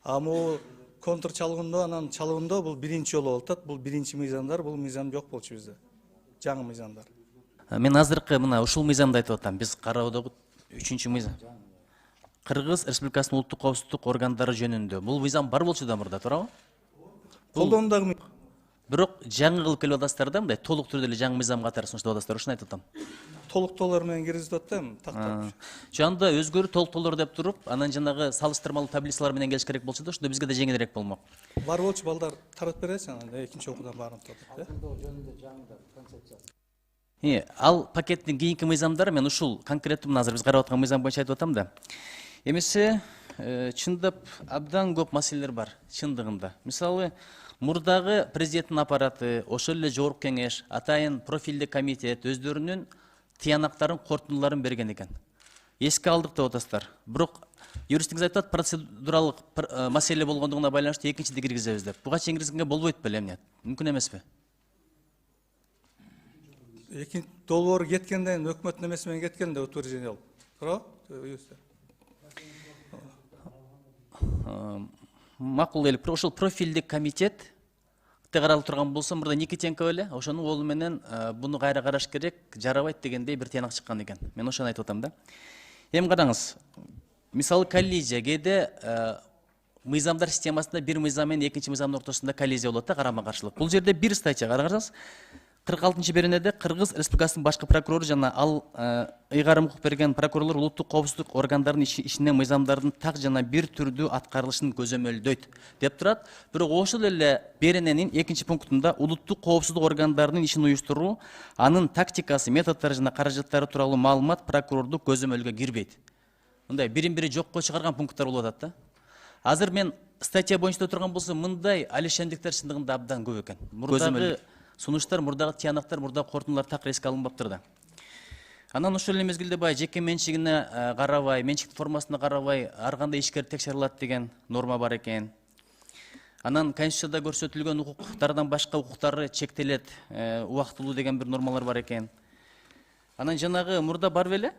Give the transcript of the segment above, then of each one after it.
Могу контр чалгында, анан чалгында бул биринчи жолу болуп атат. Бул биринчи мыйзамдар, бул мыйзам жок болчу бизде. Жаңы мыйзамдар. Мен азыркы мына ушул мыйзамды айтып атам. Биз кароодогу 3-чү мыйзам. Кыргыз Республикасынын улуттук коопсуздук органдары жөнүндө. Бул мыйзам бар болчу да мурда, туурабы? Колдонундагы Бирок жаңы кылып келип атасыздар да, мындай толук түрдө эле жаңы мыйзам катары сунуштап атасыздар, ушуну айтып атам. толуктоолор менен киргизип атам, тактап. Жанда өзгөрүү толуктоолор деп туруп, анан жанагы салыштырмалуу таблицалар менен келиш керек болчу да, ошондо бизге да жеңилирээк болмок. Бар болчу, балдар таратып бересиң, анан экинчи окуудан баарын топтоп, Ал пакеттин кийинки мыйзамдары мен ушул конкреттүү мына азыр биз карап аткан мыйзам боюнча айтып атам да. Эмесе чындап абдан көп маселелер бар чындыгында. Мисалы, мурдагы президенттин аппараты, ошол эле жогорку кеңеш, атайын профилдик комитет өздөрүнүн тыянактарын, корутундуларын берген экен. Эске алдык деп атасыздар. Бирок юристтиңиз айтып атат, процедуралык маселе болгондугуна байланыштуу экинчиди киргизебиз деп. Буга чейин киргизгенге болбойт беле эмне? Мүмкүн эмеспи? Долбоор кеткенден өкмөттүн эмеси менен кеткенде утверждение алып. Туурабы? Макул эле, ошол профилдик комитет каралып турган болсо, мурда Никитенко беле, ошонун колу менен буну кайра караш керек, жарабайт дегендей бир тыянак чыккан экен. Мен ошону айтып атам да. Эми караңыз, мисалы коллизия, кээде мыйзамдар системасында бир мыйзам менен экинчи мыйзамдын ортосунда коллизия болот да, карама-каршылык. Бул жерде бир статья карасаңыз, 46-беренеде Кыргыз Республикасынын башкы прокурору жана ал ыйгарым укук берген прокурорлор улуттук коопсуздук органдарынын ишине мыйзамдардын так жана бир түрдүү аткарылышын көзөмөлдөйт деп турат. Бирок ошол эле берененин экинчи пунктунда улуттук коопсуздук органдарынын ишин уюштуруу, анын тактикасы, методдору жана каражаттары тууралуу маалымат прокурордук көзөмөлгө кирбейт. Мындай бирин-бири жокко чыгарган пункттар болуп атат да. Азыр мен статья боюнча турган болсо, мындай алишендиктер чындыгында абдан көп экен. Мурдагы сунуштар, мурдагы тыянактар, мурдагы корутундулар так эске алынбаптыр да. Анан ошол эле мезгилде бай жеке менчигине карабай, менчиктин формасына карабай, ар кандай ишкер текшерилат деген норма бар экен. Анан Конституцияда көрсөтүлгөн укуктардан башка укуктары чектелет, убактылуу деген бир нормалар бар экен. Анан жанагы мурда бар беле?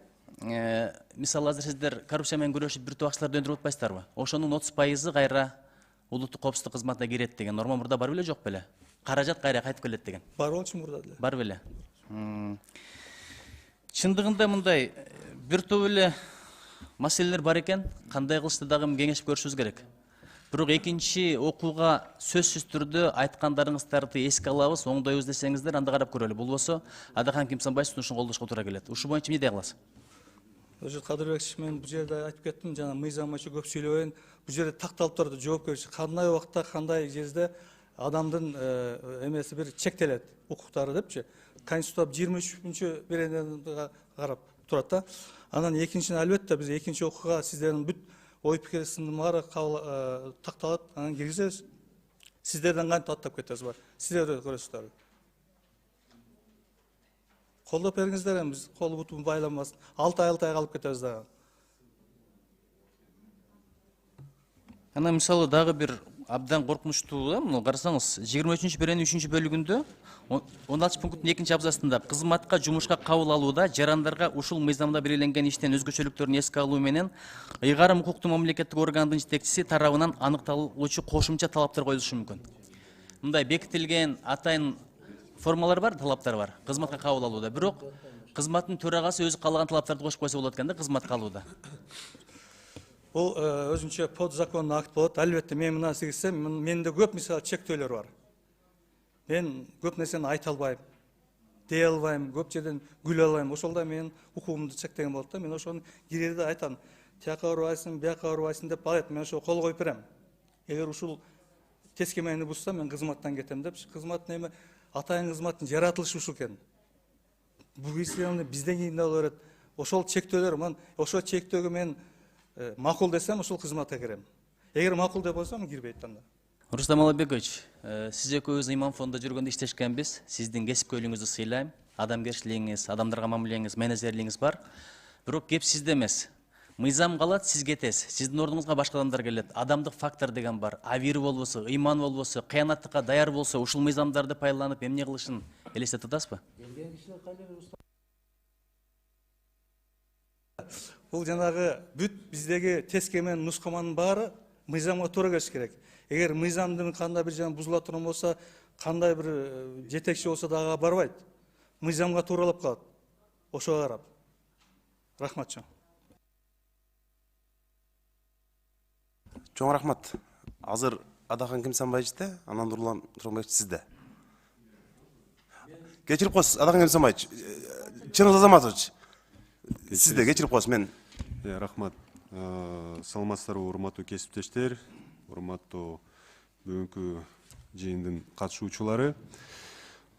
Мисалы, азыр сиздер коррупция менен күрөшүп бир тубакчыларды өндүрүп атпайсыздарбы? Ошонун 30% кайра улуттук коопсуздук кызматына кирет деген норма мурда бар беле, жок беле? Каражат кайра кайтып келет деген. Бар болчу мурда деле. Бар беле? Чындыгында мындай бир топ эле маселелер бар экен. Кандай кылышты дагы кеңешип көрүшүбүз керек. Бирок экинчи окууга сөзсүз түрдө айткандарыңыздарды эске алабыз, оңдойбуз десеңиздер, анда карап көрөлү. Болбосо Адахан Кимсанбаев сунушун колдошко туура келет. Ушул боюнча эмне дей аласыз? Ошо Кадырбек мен бул жерде айтып кеттим, жана мыйзам боюнча көп сүйлөбөйүн. Бул жерде такталып турат жоопкерчилик, кандай убакта, кандай жерде адамдын эмеси бир чектелет, укуктары депчи. Конституцияда 23-беренеге карап турат да. Анан экинчиден албетте биз экинчи окууга сиздердин бүт ой пикириңиздин баары такталат, анан киргизебиз. Сиздерден кантип аттап кетебиз бар. Сиздер көрөсүздөр. Колдоп бериңиздер, биз кол бутун байланбасын. 6 ай калып кетебиз дагы. Анан мисалы дагы бир абдан коркунучтуу да, муну карасаңыз, 23-беренин 3-бөлүгүндө 16-пункттун 2-абзацында кызматка жумушка кабыл алууда жарандарга ушул мыйзамда белгиленген иштен өзгөчөлүктөрүн эске алуу менен ыйгарым укуктуу мамлекеттик органдын жетекчиси тарабынан аныкталуучу кошумча талаптар коюлушу мүмкүн. Мындай бекитилген атайын формалар бар, талаптар бар кызматка кабыл алууда. Бирок кызматтын төрагасы өзү каалаган талаптарды кошуп койсо болот экен да кызматка алууда. Бул өзүнчө подзаконный акт болот. Албетте мен мына сиңсем, менде көп мисалы чектөөлөр бар. Мен көп нерсени айта албайм, дей албайм, көп жерден күлө албайм. Ошолда менин укугумду чектеген болот да. Мен ошону кирерде айтам, тияка барбайсың, бияка барбайсың деп алат. Мен ошо кол коюп берем. Эгер ушул тескемени бузса, мен кызматтан кетем деп. Кызматтын эми атайын кызматтын жаратылышы ушул экен. Бул кийин бизден кийин да боло берет. Ошол чектөөлөр, мен ошол чектөөгө мен макул десем, ушул кызматка кирем. Эгер макул деп койсом, кирбейт анда. Рустам Алабекович, сиз экөөбүз Иман фондунда жүргөндө иштешкенбиз. Сиздин кесипкөйлүгүңүздү сыйлайм. Адамгерчилигиңиз, адамдарга мамилеңиз, менеджерлигиңиз бар. Бирок кеп сизде эмес. Мыйзам калат, сиз кетесиз. Сиздин ордуңузга башка адамдар келет. Адамдык фактор деген бар. Авир болбосо, ыйман болбосо, кыянаттыкка даяр болсо, ушул мыйзамдарды пайдаланып эмне кылышын элестетип атасызбы? Бул жанагы бүт биздеги тескемен нускаманын баары мыйзамга туура келиш керек. Эгер мыйзамдын кандай бир жагы бузула турган болсо, кандай бир жетекчи болсо да ага барбайт. Мыйзамга тууралап калат. Ошого карап. Рахмат чоң. Чоң рахмат. Азыр Адахан Кемсанбаевичте, анан Нурлан Тургунбаевич сизде. Кечирип коесуз, Адахан Кемсанбаевич. Чыңгыз Азаматович. Сизде кечирип коесуз мен. Рахмат. Саламатсыздарбы, урматтуу кесиптештер, урматтуу бүгүнкү жыйындын катышуучулары,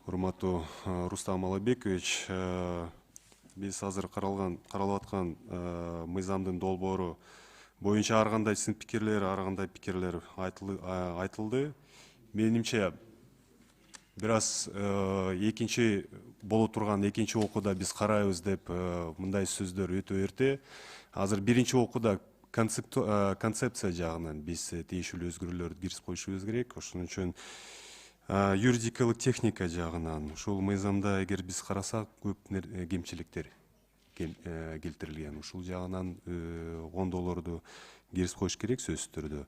урматтуу Рустам Алабекович. Биз азыр каралып аткан мыйзамдын долбоору боюнча ар кандай сын пикирлер, ар кандай пикирлер айтылды. Менимче бир аз экинчи боло турган экинчи окууда биз карайбыз деп мындай сөздөр өтө эрте. Азыр биринчи окууда концепция жагынан биз тийиштүү өзгөрүүлөрдү киргизип коюшубуз керек. Ошон үчүн юридикалык техника жагынан ушул мыйзамда эгер биз карасак көп кемчиликтер келтирилген. Ушул жагынан оңдоолорду киргизип коюш керек сөзсүз түрдө.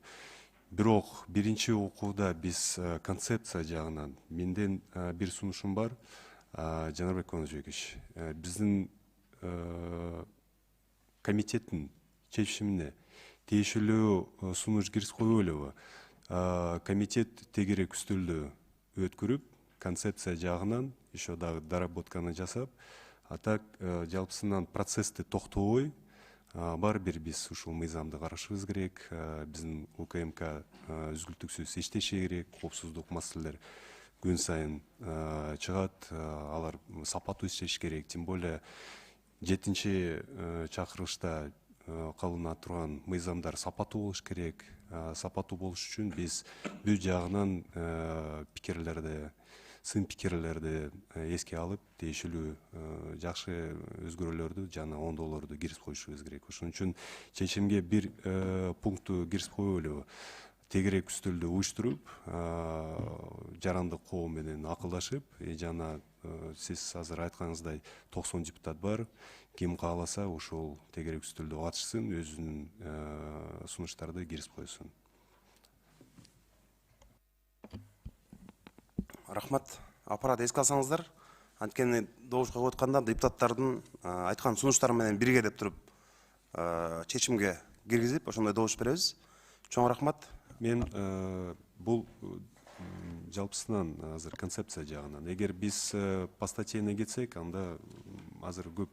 Бирок биринчи окууда биз концепция жагынан менден бир сунушум бар. Жанарбек Коножбекович, биздин комитеттин чечимине тийиштүү сунуш киргизип коюп элеби? Комитет тегерек үстөлдү өткөрүп, концепция жагынан еще дагы доработканы жасап, а так жалпысынан процессти токтобой бар бир биз ушул мыйзамды карашыбыз керек. Биздин УКМК үзгүлтүксүз иштеши керек, коопсуздук маселелер күн сайын чыгат, алар сапаттуу иштеш керек. Тем более 7-чи чакырылышта кабылына турган мыйзамдар сапаттуу болуш керек. Сапаттуу болуш үчүн биз бул жагынан пикирлерди, сын пикирлерди эске алып, тийиштүү жакшы өзгөрүүлөрдү жана оңдоолорду киргизип коюшубуз керек. Ошон үчүн чечимге бир пунктту киргизип коюп элеби? Тегерек үстөлдү уюштуруп, жарандык коом менен акылдашып, жана сиз азыр айтканыңыздай 90 депутат бар. Ким кааласа ушул тегерек үстөлдө катышсын, өзүнүн сунуштарды киргизип койсун. Рахмат. Аппарат эске алсаңыздар, анткени добушка коюп атканда депутаттардын айткан сунуштары менен бирге деп туруп чечимге киргизип, ошондой добуш беребиз. Чоң рахмат. Мен бул жалпысынан азыр концепция жагынан. Эгер биз по статьяне кетсек, анда азыр көп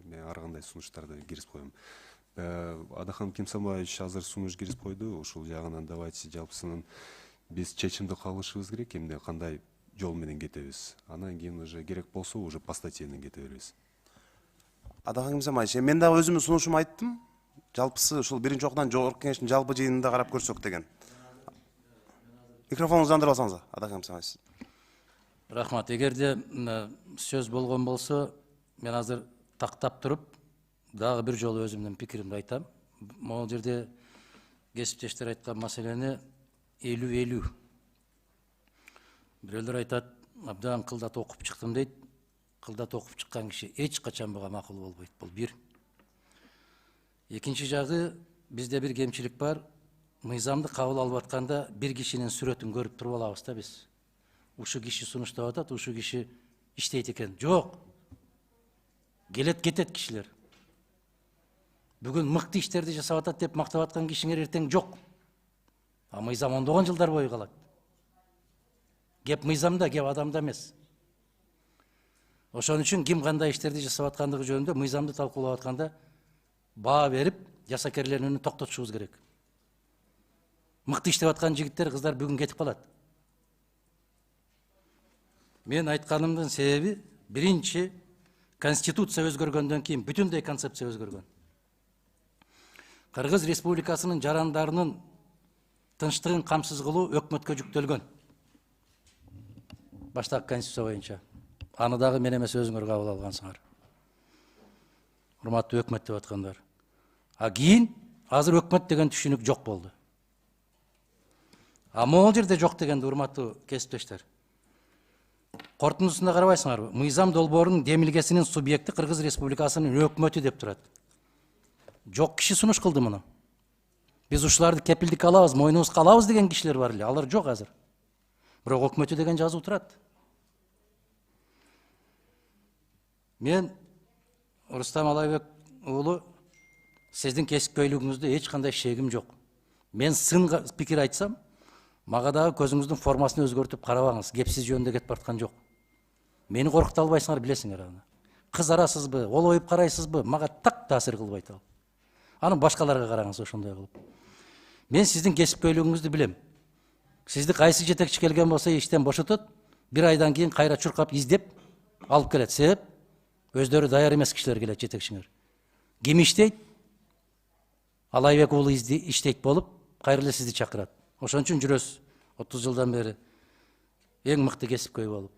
мен ар кандай сунуштарды киргизип коем. Адахан Кемсанбаевич азыр сунуш киргизип койду. Ушул жагынан давайте жалпысынан биз чечимди кабылышыбыз керек, эмне кандай жол менен кетебиз. Анан кийин уже керек болсо уже по статьяне кете беребиз. Адахан Кемсанбаевич, мен дагы өзүмдүн сунушумду айттым. Жалпысы ушул биринчи окуудан жогорку кеңештин жалпы жыйынында карап көрсөк деген. Микрофонуңузду андырып алсаңыз, Адахан Кемсанбаевич. Рахмат. Эгерде сөз болгон болсо, мен азыр тактап туруп, дагы бир жолу өзүмдүн пикиримди айтам. Могул жерде кесиптештер айткан маселени 50-50. Бирөөлөр айтат, абдан кылдат окуп чыктым дейт. Кылдат окуп чыккан киши эч качан буга макул болбойт. Бул бир. Экинчи жагы, бизде бир кемчилик бар. Мыйзамды кабыл алып атканда бир кишинин сүрөтүн көрүп туруп алабыз да биз. Ушу киши сунуштап атат, ушу киши иштейт экен. Жок. Келет кетет кишилер. Бүгүн мыкты иштерди жасап атат деп мактап аткан кишиңер эртең жок. А мыйзам ондогон жылдар бою калат. Кеп мыйзамда, кеп адамда эмес. Ошон үчүн ким кандай иштерди жасап аткандыгы жөнүндө мыйзамды талкуулап атканда баа берип, жасакерлерин токтотушубуз керек. Мыкты иштеп аткан жигиттер, кыздар бүгүн кетип калат. Мен айтканымдын себеби биринчи конституция өзгөргөндөн кийин бүтүндөй концепция өзгөргөн. Кыргыз Республикасынын жарандарынын тынчтыгын камсыз кылуу өкмөткө жүктөлгөн. Баштагы конституция боюнча. Аны дагы мен эмес өзүңөр кабыл алгансыңар. Урматтуу өкмөт деп аткандар. А кийин азыр өкмөт деген түшүнүк жок болду. А могул жерде жок дегенди, урматтуу кесиптештер. Корутундусунда карабайсыңарбы? Мыйзам долбоорунун демилгесинин субъекти Кыргыз Республикасынын өкмөтү деп турат. Жок киши сунуш кылды муну. Биз ушуларды кепилдикке алабыз, мойнубузга алабыз деген кишилер бар эле. Алар жок азыр. Бирок өкмөтү деген жазуу турат. Мен Рустам Алайбек уулу, сиздин кесипкөйлүгүңүздө эч кандай шегим жок. Мен сын пикир айтсам, мага дагы көзүңүздүн формасын өзгөртүп карабаңыз. Кепсиз жөнүндө кетип бараткан жок. Мени коркута албайсыңар, билесиңер аны. Кызарасызбы, олоюп карайсызбы, мага так таасир кылбайт ал. Аны башкаларга караңыз ошондой кылып. Мен сиздин кесипкөйлүгүңүздү билем. Сизди кайсы жетекчи келген болсо иштен бошотот, бир айдан кийин кайра чуркап издеп алып келет. Себеп өздөрү даяр эмес кишилер келет жетекчиңер. Ким иштейт? Алайбек уулу иштейт болуп, кайра эле сизди чакырат. Ошон үчүн жүрөсүз 30 жылдан бери эң мыкты кесипкөй болуп.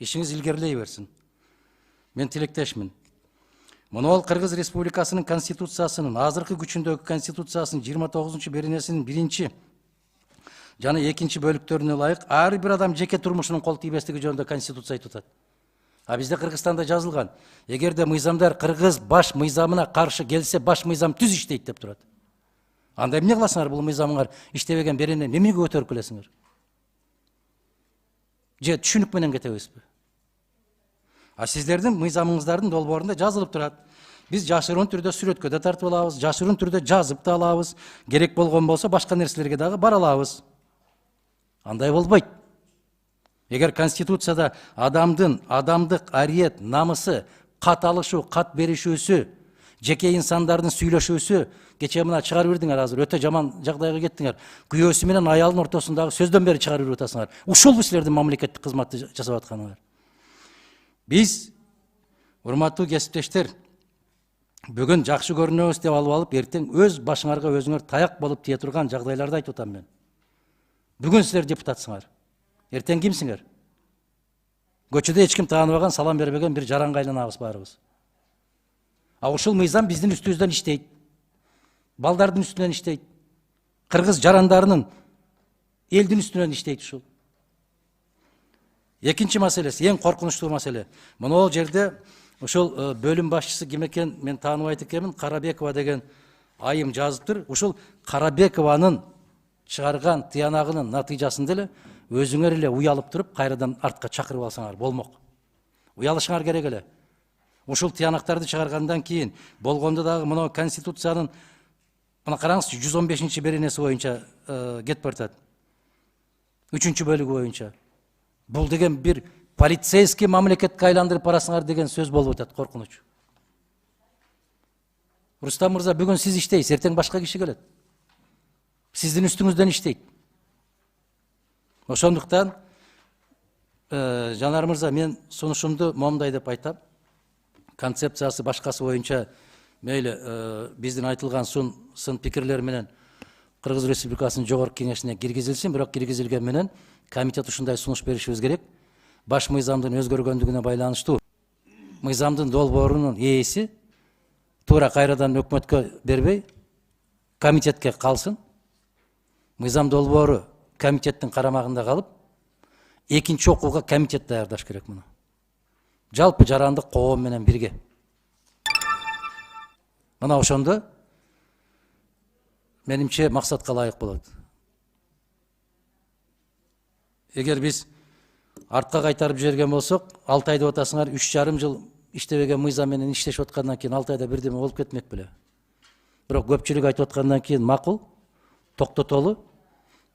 Ишиңиз илгерилей берсин. Мен тилектешмин. Монол Кыргыз Республикасынын Конституциясынын, азыркы күчүндөгү Конституциясынын 29-беренесинин 1 жана 2 бөлүктөрүнө ылайык ар бир адам жеке турмушунун кол тийбестиги жөнүндө Конституция айтып атат. А бизде Кыргызстанда жазылган, эгерде мыйзамдар Кыргыз баш мыйзамына каршы келсе, баш мыйзам түз иштейт деп турат. Анда эмне кыласыңар, бул мыйзамыңар иштебеген берене эмнеге көтөрүп келесиңер? Же түшүнүк менен кетебизби? А сиздердин мыйзамыңыздардын долбоорунда жазылып турат. Биз жашыруун түрдө сүрөткө да тартып алабыз, жашыруун түрдө жазып да алабыз, керек болгон болсо башка нерселерге дагы бара алабыз. Андай болбойт. Эгер Конституцияда адамдын адамдык ариет, намысы, кат алышуу, кат беришүүсү, жеке инсандардын сүйлөшүүсү, кечээ мына чыгарып бердиңер азыр, өтө жаман жагдайга кеттиңер. Күйөөсү менен аялдын ортосундагы сөздөн бери чыгарып берип атасыңар. Ушулбу силердин мамлекеттик кызматты жасап атканыңар. Биз, урматтуу кесиптештер, бүгүн жакшы көрүнөбүз деп алып, эртең өз башыңарга өзүңөр таяк болуп тие турган жагдайларды айтып атам мен. Бүгүн силер депутатсыңар. Эртең кимсиңер? Көчөдө эч ким тааныбаган, салам бербеген бир жаранга айланабыз баарыбыз. А ушул мыйзам биздин үстүбүздөн иштейт. Балдардын үстүнөн иштейт. Кыргыз жарандарынын элдин үстүнөн иштейт ушул. Экинчи маселеси, эң коркунучтуу маселе. Монол жерде ушул бөлүм башчысы ким экен мен тааныбайт экенмин, Карабекова деген айым жазыптыр. Ушул Карабекованын чыгарган тыянагынын натыйжасында эле өзүңөр эле уялып туруп, кайрадан артка чакырып алсаңар болмок. Уялышыңар керек эле. Ушул тыянактарды чыгаргандан кийин болгондо дагы мына Конституциянын мына караңызчы 115 беренеси боюнча кетип бартат. 3-бөлүгү боюнча. Бул деген бир полицейский мамлекетке айландырып барасыңар деген сөз болуп атат, коркунуч. Рустам мырза, бүгүн сиз иштейсиз, эртең башка киши келет. Сиздин үстүңүздөн иштейт. Ошондуктан Жанар мырза, мен сунушумду момундай деп айтам. Концепциясы башкасы боюнча мейли биздин айтылган сын пикирлер менен Кыргыз Республикасынын Жогорку Кеңешине киргизилсин, бирок киргизилген менен комитет ушундай сунуш беришибиз керек. Баш мыйзамдын өзгөргөндүгүнө байланыштуу мыйзамдын долбоорунун ээси туура кайрадан өкмөткө бербей комитетке калсын. Мыйзам долбоору комитеттин карамагында калып, экинчи окууга комитет даярдаш керек муну. Жалпы жарандык коом менен бирге. Мына ошондо менимче максатка ылайык болот. Эгер биз артка кайтарып жиберген болсок, 6 ай деп атасыңар, 3,5 жыл иштебеген мыйзам менен иштешип аткандан кийин 6 айда бирдеме болуп кетмек беле. Бирок көпчүлүк айтып аткандан кийин макул, токтотолу,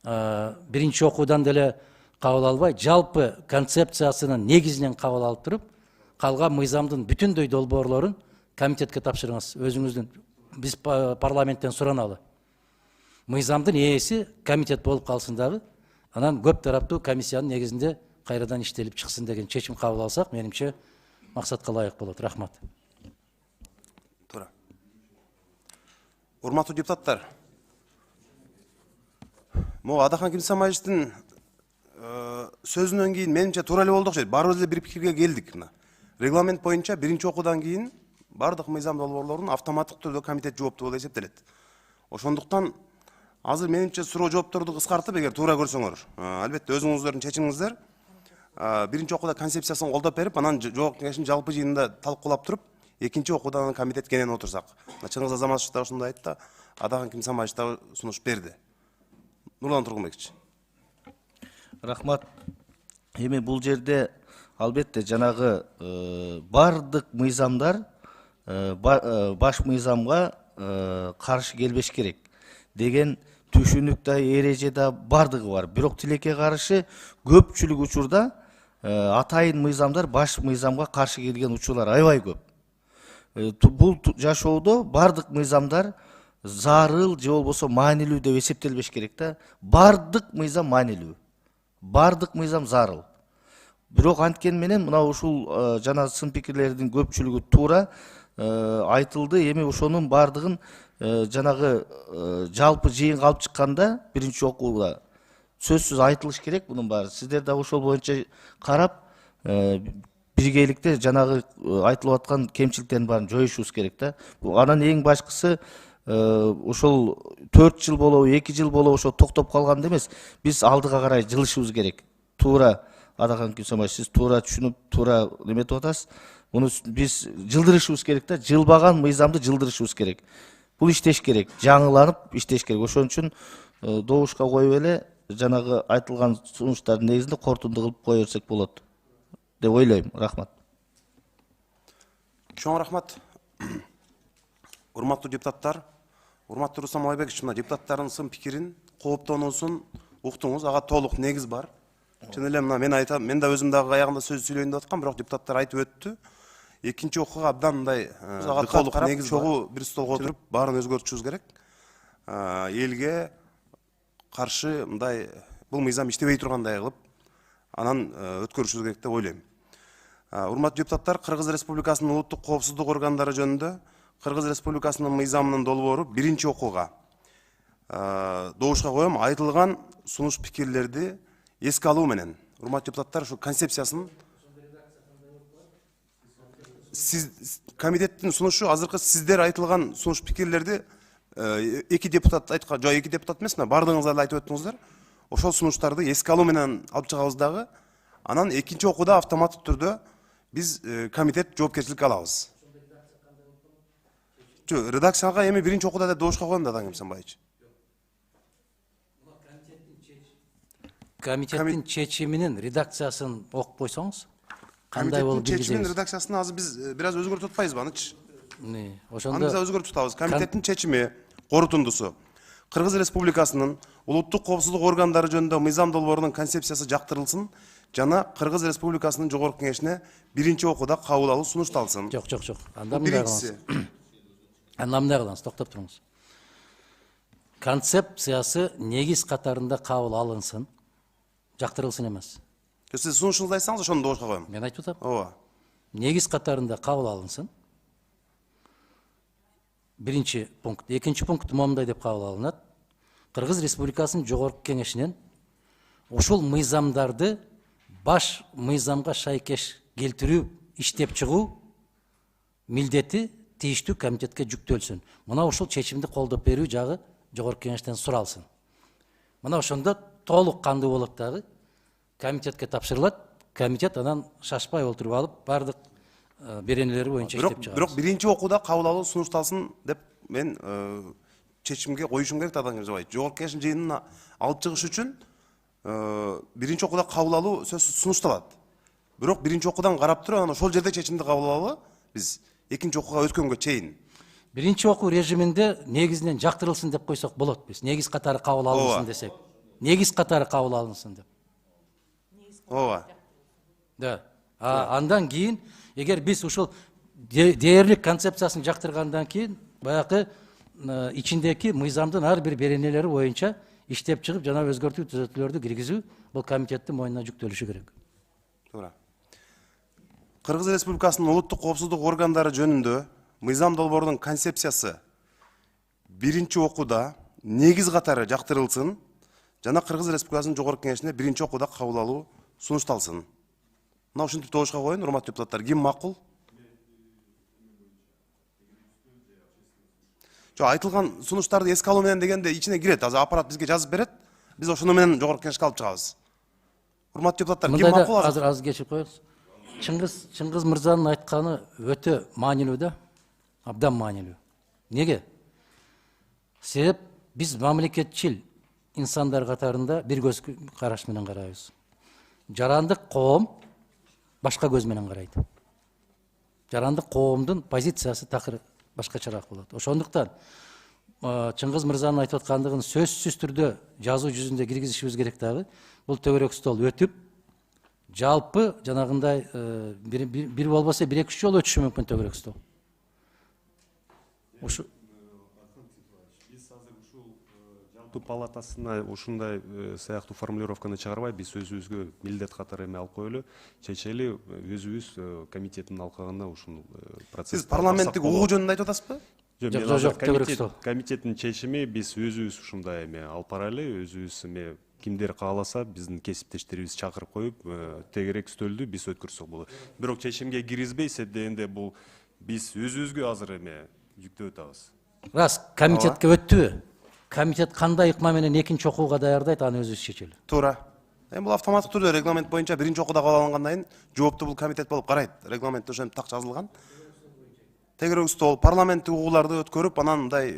биринчи окуудан деле кабыл албай, жалпы концепциясынын негизинен кабыл алып туруп, калган мыйзамдын бүтүндөй долбоорлорун комитетке тапшырыңыз. Өзүңүздүн биз парламенттен сураналы. Мыйзамдын ээси комитет болуп калсын дагы, анан көп тараптуу комиссиянын негизинде кайрадан иштелип чыксын деген чечим кабыл алсак, менимче максатка ылайык болот. Рахмат. Туура. Урматтуу депутаттар, могу Адахан Кимсамаевичтин сөзүнөн кийин менимче туура эле болду окшойт. Баарыбыз эле бир пикирге келдик. Регламент боюнча биринчи окуудан кийин бардык мыйзам долбоорлорун автоматтык түрдө комитет жооптуу болуп эсептелет. Ошондуктан азыр менимче суроо жоопторду кыскартып, эгер туура көрсөңөр, албетте өзүңүздөрдүн чечимиңиздер. Биринчи окууда концепциясын колдоп берип, анан Жогорку Кеңештин жалпы жыйынында талкуулап туруп, экинчи окуудан комитет кенен отурсак. Чыңгыз Азаматович да ошондой айтты. Адахан Кимсанбаевич дагы сунуш берди. Нурлан Тургунбекович. Рахмат. Эми бул жерде албетте жанагы бардык мыйзамдар баш мыйзамга каршы келбеш керек деген түшүнүк да эреже да бардыгы бар. Бирок тилекке каршы көпчүлүк учурда атайын мыйзамдар баш мыйзамга каршы келген учурлар аябай көп. Бул жашоодо бардык мыйзамдар зарыл же болбосо маанилүү деп эсептелбеш керек да. Бардык мыйзам маанилүү. Бардык мыйзам зарыл. Бирок анткени менен мына ушул жана сын пикирлердин көпчүлүгү туура айтылды. Эми ошонун бардыгын жанагы жалпы жыйынга алып чыкканда биринчи окууда сөзсүз айтылыш керек мунун баары. Сиздер да ошол боюнча карап биргеликте жанагы айтылып аткан кемчиликтердин баарын жоюшубуз керек да. Анан эң башкысы ошол 4 жыл болобу 2 жыл болобу ошо токтоп калганда эмес, биз алдыга карай жылышыбыз керек. Туура Адахан Кимсанбаевич, сиз туура түшүнүп, туура неметип атасыз. Муну биз жылдырышыбыз керек да, жылбаган мыйзамды жылдырышыбыз керек. Бул иштеш керек, жаңыланып иштеш керек. Ошон үчүн добушка коюп эле жанагы айтылган сунуштардын негизинде корутунду кылып кое берсек болот деп ойлойм. Рахмат. Чоң рахмат. Урматтуу депутаттар, урматтуу Руслан Малайбекович, мына депутаттардын сын пикирин, кооптонуусун уктуңуз, ага толук негиз бар. Чын эле мына мен айтам, мен да өзүм дагы аягында сөз сүйлөйүн деп аткам, бирок депутаттар айтып өттү. Экинчи окууга абдан мындай толук негиз чогуу бир столго отуруп баарын өзгөртүшүбүз керек. Элге каршы мындай бул мыйзам иштебей тургандай кылып анан өткөрүшүбүз керек деп ойлойм. Урматтуу депутаттар, Кыргыз Республикасынын улуттук коопсуздук органдары жөнүндө Кыргыз Республикасынын мыйзамынын долбоору биринчи окууга добушка коем. Айтылган сунуш пикирлерди эске алуу менен урматтуу депутаттар ушу концепциясын комитеттин сунушу азыркы сиздер айтылган сунуш пикирлерди эки депутат айткан, жок эки депутат эмес, бардыгыңыздар да айтып өттүңүздөр. Ошол сунуштарды эске алуу менен алып чыгабыз дагы. Анан экинчи окууда автоматтык түрдө биз комитет жоопкерчиликке алабыз. Редакцияга эми биринчи окууда деп добушка коем да, Адахан Кимсанбаевич. Комитеттин чечиминин редакциясын окуп койсоңуз, кандай болуп Комитеттин чечиминин билгизебиз. редакциясын азыр биз бир аз өзгөртүп атпайбызбы анычы? Аны Ошондо биз өзгөртүп атабыз. Комитеттин чечими, корутундусу. Кыргыз Республикасынын улуттук коопсуздук органдары жөнүндө мыйзам долбоорунун концепциясы жактырылсын жана Кыргыз Республикасынын жогорку кеңешине биринчи окууда кабыл алуу сунушталсын. жок. Анда мындай кылыңыз. Анда мындай кылыңыз, токтоп туруңуз. Концепциясы негиз катарында кабыл алынсын, жактырылсын эмес. Сиз сунушуңузду айтсаңыз, ошону добушка коем. Мен айтып атам. Ооба. Негиз катарында кабыл алынсын. Биринчи пункт. Экинчи пункт момундай деп кабыл алынат. Кыргыз Республикасынын жогорку кеңешинен ушул мыйзамдарды баш мыйзамга шайкеш келтирүү, иштеп чыгуу милдети тийиштүү комитетке жүктөлсүн. Мына ушул чечимди колдоп берүү жагы жогорку кеңештен суралсын. Мына ошондо толук кандуу болот дагы. Комитетке тапшырылат. Комитет анан шашпай отуруп алып, бардык беренелери боюнча иштеп чыгат. Бирок биринчи окууда кабыл алуу сунушталсын деп мен чечимге коюшум керек, Адахан Кимсанбаевич. Жогорку кеңештин жыйынына алып чыгыш үчүн биринчи окууда кабыл алуу сөзсүз сунушталат. Бирок биринчи окуудан карап туруп, анан ошол жерде чечимди кабыл алалы биз экинчи окууга өткөнгө чейин. Биринчи окуу режиминде негизинен жактырылсын деп койсок болот биз. Негиз катары кабыл алынсын десек. Негиз катары кабыл алынсын деп. Ооба. Да. Андан кийин, эгер биз ушул дээрлик концепциясын жактыргандан кийин, баягы ичиндеги мыйзамдын ар бир беренелери боюнча иштеп чыгып, жана өзгөртүү түзөтүүлөрдү киргизүү бул комитеттин мойнуна жүктөлүшү керек. Туура. Кыргыз Республикасынын улуттук коопсуздук органдары жөнүндө мыйзам долбоорунун концепциясы биринчи окууда негиз катары жактырылсын жана Кыргыз Республикасынын жогорку кеңешине биринчи окууда кабыл алуу сунушталсын. Мына ушинтип добушка коюн, урматтуу депутаттар. Ким макул? Жок, айтылган сунуштарды эске алуу менен дегенде ичине кирет. Азыр аппарат бизге жазып берет. Биз ошону менен жогорку кеңешке алып чыгабыз. Урматтуу депутаттар, ким макул? Азыр кечирип коебуз. Чыңгыз мырзанын айтканы өтө маанилүү да, абдан маанилүү. Неге? Себеп биз мамлекетчил инсандар катарында бир көз караш менен карайбыз. Жарандык коом башка көз менен карайт. Жарандык коомдун позициясы такыр башкачараак болот. Ошондуктан Чыңгыз мырзанын айтып аткандыгын сөзсүз түрдө жазуу жүзүндө киргизишибиз керек дагы. Бул төгөрөк стол өтүп, жалпы жанагындай бир болбосо 1-2 жолу өтүшү мүмкүн төгөрөк стол. Ушу Жалпы палатасына ушундай сыяктуу формулировканы чыгарбай, биз өзүбүзгө милдет катары эме алып коелу, чечели өзүбүз комитеттин алкагында ушул процесс. Сиз парламенттик угуу жөнүндө айтып атасызбы? Жок, төгөрөк стол. Комитеттин чечими биз өзүбүз ушундай эме алып барайлы, өзүбүз эме кимдер кааласа биздин кесиптештерибизди чакырып коюп, тегерек стөлдү биз өткөрсөк болот. Бирок чечимге киргизбей, дегенде бул биз өзүбүзгө азыр эме жүктөп атабыз. Рас, комитетке өттүбү? Комитет кандай ыкма менен экинчи окууга даярдайт, аны өзүбүз чечели. Туура. Бул автоматтык түрдө регламент боюнча биринчи окууда кабыл алынгандан кийин жооптуу бул комитет болуп карайт. Регламентте ошентип так жазылган. Тегерек стол парламенттик угууларды өткөрүп, анан мындай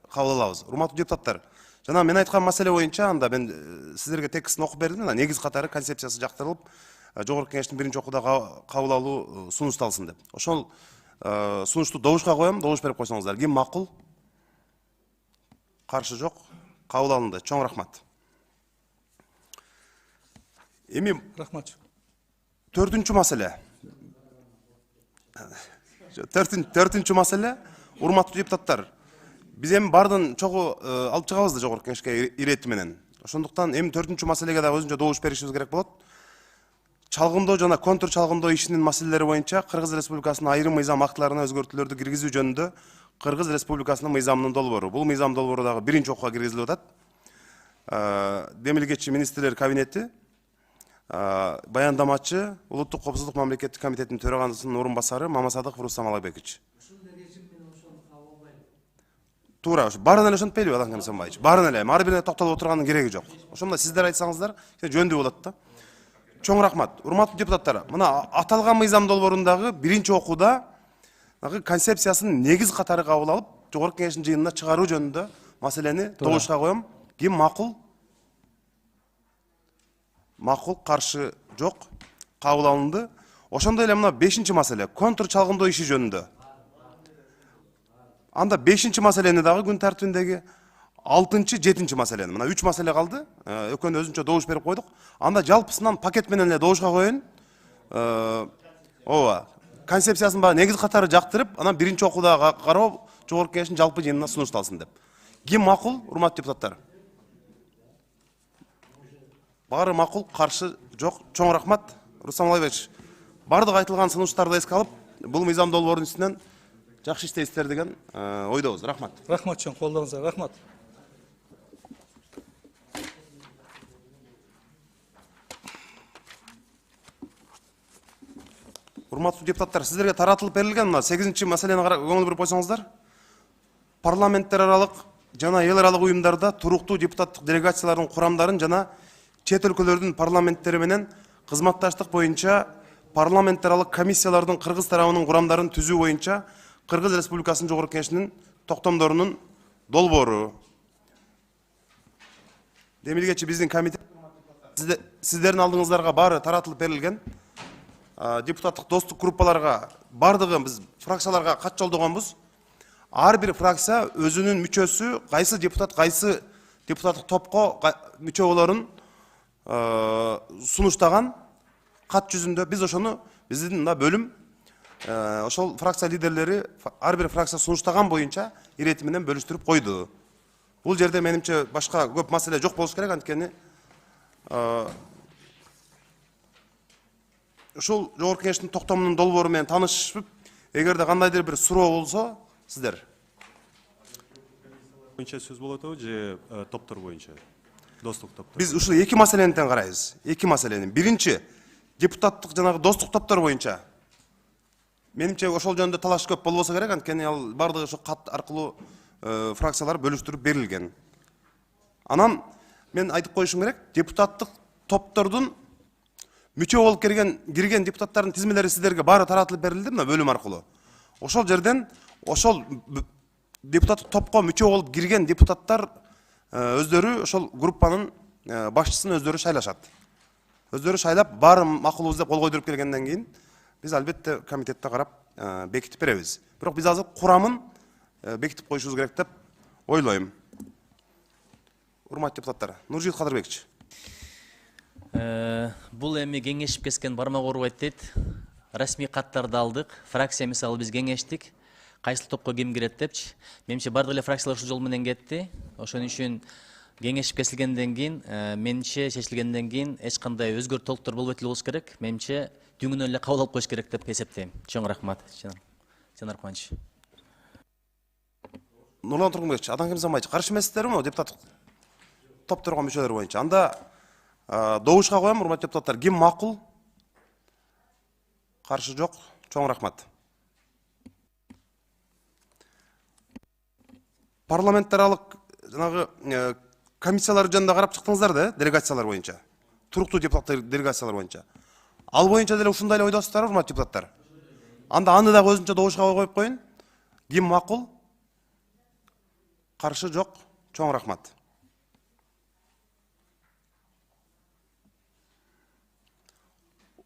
кабыл алабыз. Урматтуу депутаттар, жана мен айткан маселе боюнча анда мен сиздерге текстин окуп бердим, мына негиз катары концепциясы жактырылып, жогорку кеңештин биринчи окууда кабыл алуу сунушталсын деп. Ошол сунушту добушка коем, добуш берип койсоңуздар. Ким макул? Каршы жок, кабыл алынды. Чоң рахмат. Эми Рахмат. 4-үнчү маселе. 4-үнчү маселе, урматтуу депутаттар. Биз эми бардын чогуу алып чыгабыз да жогорку кеңешке ирети менен. Ошондуктан эми 4-үнчү маселеге да өзүнчө добуш беришибиз керек болот. Чалгындоо жана контур чалгындоо ишинин маселелери боюнча Кыргыз Республикасынын айрым мыйзам актыларына өзгөртүүлөрдү киргизүү жөнүндө Кыргыз Республикасынын мыйзамынын долбоору. Бул мыйзам долбоору дагы биринчи окууга киргизилип атат. Демилгечи министрлер кабинети, баяндамачы Улуттук коопсуздук мамлекеттик комитетинин төрагасынын орун басары Мамасадыков Рустам Алайбекович. Туура, баарын эле ошентпейлиби Адан Камсанбаевич? Баарын эле, ар бирине токтолуп отурганын кереги жок. Ошондо сиздер айтсаңыздар, жөндүү болот да. Чоң рахмат. Урматтуу депутаттар, мына аталган мыйзам долбоорундагы биринчи окууда концепциясын негиз катары кабыл алып, жогорку кеңештин жыйынына чыгаруу жөнүндө маселени добушка коем. Ким макул? Макул, каршы жок, кабыл алынды. Ошондой эле мына 5-чи маселе, контур чалгындоо иши жөнүндө. Анда 5-чи маселени дагы күн тартибиндеги 6-чы, 7-чи маселени. Мына 3 маселе калды. Экөөнү өзүнчө добуш берип койдук. Анда жалпысынан пакет менен эле добушка коеюн. Ооба. Концепциясын баары негиз катары жактырып, анан биринчи окууда кароо жогорку кеңештин жалпы жыйынына сунушталсын деп. Ким макул, урматтуу депутаттар? Баары макул, каршы жок. Чоң рахмат. Рустам Алайбекович, бардык айтылган сунуштарды эске алып, бул мыйзам долбоорунун үстүнөн жакшы иштейсиздер деген ойдобуз. Рахмат. Рахмат чоң, колдоруңузга рахмат. Урматтуу депутаттар, сиздерге таратылып берилген мына 8-чи маселени көңүл буруп койсоңуздар. Парламенттер аралык жана эл аралык уюмдарда туруктуу депутаттык делегациялардын курамдарын жана чет өлкөлөрдүн парламенттери менен кызматташтык боюнча парламенттер аралык комиссиялардын кыргыз тарабынын курамдарын түзүү боюнча Кыргыз Республикасынын жогорку кеңешинин токтомдорунун долбоору. Демилгечи биздин комитет сиздердин алдыңыздарга баары таратылып берилген. Депутаттык достук группаларга бардыгы биз фракцияларга кат жолдогонбуз. Ар бир фракция өзүнүн мүчөсү, кайсы депутаттык топко мүчө болорун сунуштаган кат жүзүндө биз ошону биздин мына бөлүм ошол фракция лидерлери ар бир фракция сунуштаган боюнча ирети менен бөлүштүрүп койду. Бул жерде менимче башка көп маселе жок болуш керек, анткени ушул жогорку кеңештин токтомунун долбоору менен таанышып, эгерде кандайдыр бир суроо болсо, сиздер Боюнча сөз болот же топтор боюнча? Достук топтор. Биз ушул эки маселени тең карайбыз. Эки маселени. Биринчи, депутаттык жанагы достук топтор боюнча. Менимче ошол жөнүндө талаш көп болбосо керек, анткени ал бардыгы ошо кат аркылуу фракциялар бөлүштүрүп берилген. Анан мен айтып коюшум керек, депутаттык топтордун мүчө болуп кирген депутаттардын тизмелери сиздерге баары таратылып берилди мына бөлүм аркылуу. Ошол жерден ошол депутаттык топко мүчө болуп кирген депутаттар өздөрү ошол группанын башчысын өздөрү шайлашат. Өздөрү шайлап баарын макулбуз деп кол койдуруп келгенден кийин биз албетте комитетте карап бекитип беребиз. Бирок биз азыр курамын бекитип коюшубуз керек деп ойлойм. Урматтуу депутаттар, Нуржигит Кадырбекович. Бул эми кеңешип кескен бармак урбайт дейт. Расмий каттарды алдык. Фракция мисалы биз кеңештик. Кайсыл топко ким кирет депчи. Менимче бардык эле фракциялар ушул жол менен кетти. Ошон үчүн кеңешип кесилгенден кийин, менимче чечилгенден кийин эч кандай өзгөр толуктар болбойт эле болуш керек. Менимче түңүнөн эле кабыл алып коюш керек деп эсептейм. Чоң рахмат. Жанар Кубаныч. Нурлан Тургунбекович, Атаң Замайчы, каршы эмессиздерби депутаттык топторго мүчөлөр боюнча? Анда добушка коем, урматтуу депутаттар, ким макул? Каршы жок. Чоң рахмат. Парламентаралык жанагы комиссиялар жөнүндө карап чыктыңыздар да, делегациялар боюнча. Туруктуу депутаттар делегациялар боюнча. Ал боюнча деле ушундай эле ойдосуздар, урматтуу депутаттар. Анда аны дагы өзүнчө добушка коюп коюн. Ким макул? Каршы жок. Чоң рахмат.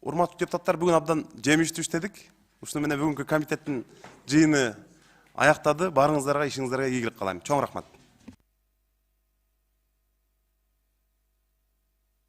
Урматтуу депутаттар, бүгүн абдан жемиштүү иштедик. Ушуну менен бүгүнкү комитеттин жыйыны аяктады. Барыңыздарга, ишиңиздерге ийгилик каалайм. Чоң рахмат.